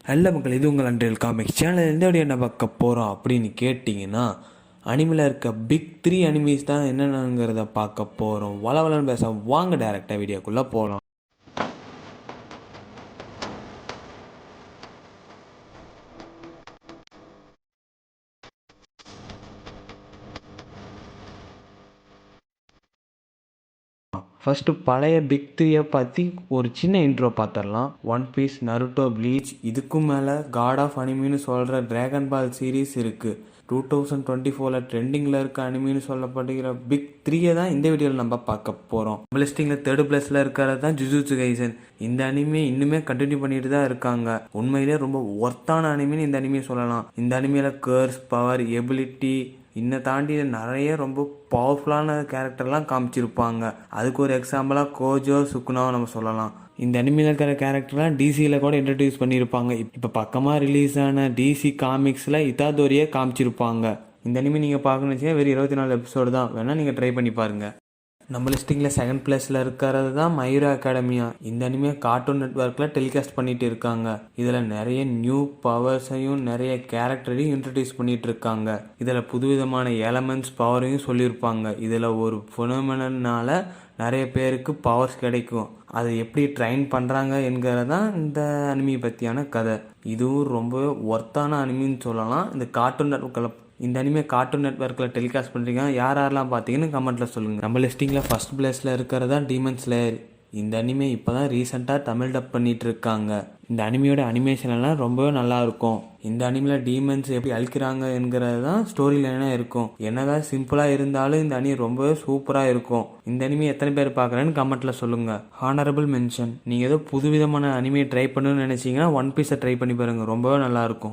நல்ல மக்கள், இது உங்கள் அன்றைய காமிக்ஸ் சேனல். எந்த வீடியோ என்ன பார்க்க போகிறோம் அப்படின்னு கேட்டிங்கன்னா, அனிமில் இருக்க பிக் 3 அனிமீஸ் தான் என்னென்னங்கிறத பார்க்க போகிறோம். வளவலன்னு பேச வாங்க டேரெக்டாக வீடியோக்குள்ளே போகலாம். ஃபஸ்ட்டு பழைய பிக் 3 பற்றி ஒரு சின்ன இன்ட்ரோ பார்த்துடலாம். ஒன் பீஸ், நருட்டோ, ப்ளீச், இதுக்கும் மேலே காட் ஆஃப் அனிமின்னு சொல்கிற ட்ராகன் பால் சீரீஸ் இருக்குது. 2024 ட்ரெண்டிங்கில் இருக்க அனிமின்னு சொல்லப்படுகிற பிக் 3 தான் இந்த வீடியோவில் நம்ம பார்க்க போகிறோம். நம்ம லிஸ்டிங்கில் 3rd பிளேஸில் இருக்கிறது தான் ஜுஜுட்சு கைசன். இந்த அனிமே இன்னுமே கண்டினியூ பண்ணிட்டு தான் இருக்காங்க. உண்மையிலே ரொம்ப ஒர்த்தான அனிமின்னு இந்த அனிமையை சொல்லலாம். இந்த அனிமையில் கர்ஸ், பவர், எபிலிட்டி இன்னை தாண்டி நிறைய ரொம்ப பவர்ஃபுல்லான கேரக்டர்லாம் காமிச்சிருப்பாங்க. அதுக்கு ஒரு எக்ஸாம்பிளாக கோஜோ, சுக்குனாவை நம்ம சொல்லலாம். இந்த அனிமையில் இருக்கிற கேரக்டர்லாம் டிசியில் கூட இன்ட்ரடியூஸ் பண்ணியிருப்பாங்க. இப்போ பக்கமாக ரிலீஸ் ஆன டிசி காமிக்ஸில் இதாதோரியே காமிச்சிருப்பாங்க. இந்த அனிமே நீங்கள் பார்க்கணுன்னு வச்சுன்னா வெறும் 24 எபிசோடு தான், வேணால் நீங்கள் ட்ரை பண்ணி பாருங்கள். நம்ம லிஸ்டிங்கில் 2nd பிளேஸில் இருக்கிறது தான் மை ஹீரோ அகாடமியா. இந்த அனிமே கார்ட்டூன் நெட்வொர்க்கில் டெலிகாஸ்ட் பண்ணிட்டு இருக்காங்க. இதில் நிறைய நியூ பவர்ஸையும் நிறைய கேரக்டரையும் இன்ட்ரடியூஸ் பண்ணிட்டு இருக்காங்க. இதில் புதுவிதமான எலமெண்ட்ஸ் பவரையும் சொல்லியிருப்பாங்க. இதில் ஒரு ஃபினோமெனனால நிறைய பேருக்கு பவர்ஸ் கிடைக்கும். அதை எப்படி ட்ரைன் பண்ணுறாங்க என்கிறது தான் இந்த அனிமையை பற்றியான கதை. இதுவும் ரொம்ப ஒர்த்தான அனிமின்னு சொல்லலாம். இந்த அனிமே கார்ட்டூன் நெட்வொர்க்கில் டெலிகாஸ்ட் பண்ணுறீங்க. யாரெல்லாம் பார்த்தீங்கன்னு கமெண்ட்டில் சொல்லுங்கள். நம்ம லிஸ்டிங்கில் ஃபஸ்ட் பிளேஸில் இருக்கிறது தான் டீமன் ஸ்லேயர். இந்த அனிமே இப்போ தான் ரீசெண்டாக தமிழ் டப் பண்ணிகிட்டு இருக்காங்க. இந்த அனிமையோட அனிமேஷன் எல்லாம் ரொம்பவே நல்லாயிருக்கும். இந்த அனிமையில் டீமன்ஸ் எப்படி அழிக்கிறாங்க என்கிறது தான் ஸ்டோரி லைனாக இருக்கும். என்னதான் சிம்பிளாக இருந்தாலும் இந்த அணி ரொம்பவே சூப்பராக இருக்கும். இந்த அனிமே எத்தனை பேர் பார்க்குறேன்னு கமெண்ட்டில் சொல்லுங்கள். Honourable mention. நீங்கள் ஏதோ புதுவிதமான அனிமையை ட்ரை பண்ணணும்னு நினச்சிங்கன்னா ஒன் பீஸை ட்ரை பண்ணி பாருங்கள், ரொம்பவே நல்லாயிருக்கும்.